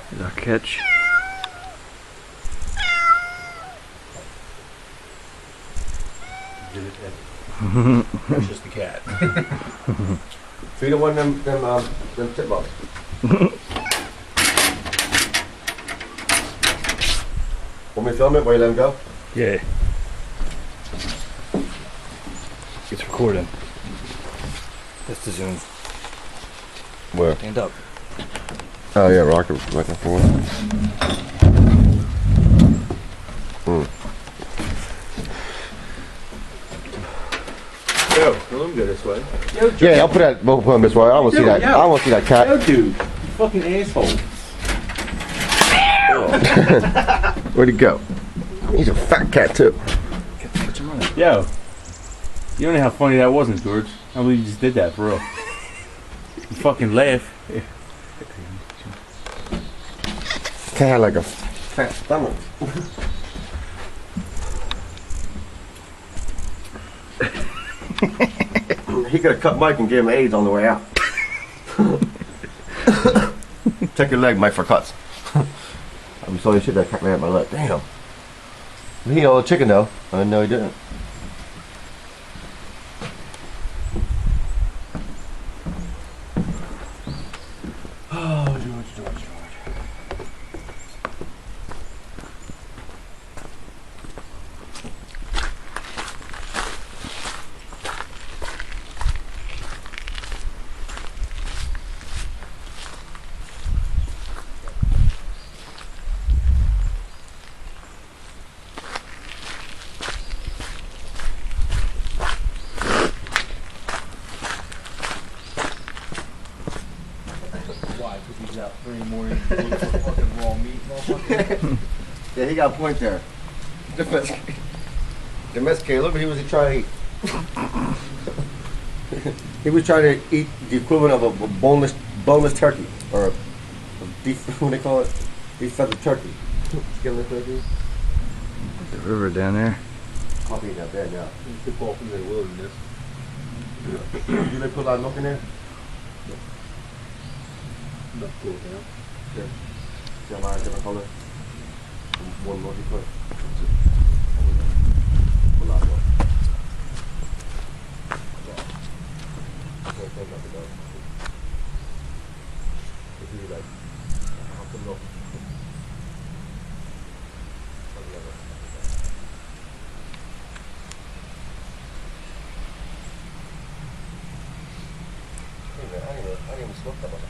Here's our catch. That's just the cat. Feed her one of them chipmunks. Want me to film it while you let him go? Yeah. It's recording. That's the zoom. Where? Stand up. Oh yeah, rocket and forth. Yo, let him go this way. Yo, Yeah, I'll put him this way. I want to see that. I want to see that cat. Yo, dude, you fucking asshole. Where'd he go? He's a fat cat too. Catch him running. Yo, you don't know how funny that wasn't, George. I believe you just did that for real. You fucking laugh. Cat had like a fat stomach. He could have cut Mike and gave him AIDS on the way out. Check your leg, Mike, for cuts. I saw you shit that cat man at my leg. Damn. He ate a chicken though. I didn't know he didn't. Oh, George. Why? Because he's out 3 in the morning looking for fucking raw meat, motherfucker. Yeah, he got a point there. Domesticated. Look what he was trying to eat. He was trying to eat the equivalent of a boneless turkey, or a beef. What do they call it? Beef feather turkey. Skinless turkey. The river down there. I'll be that bad now. He's the off in the wilderness. You they put a lot of milk in there? Not cool, man. Yeah. See a lot of different color. One milk you put. A lot of milk. Can't take nothing though. If you like half the milk. I didn't even smoke that much.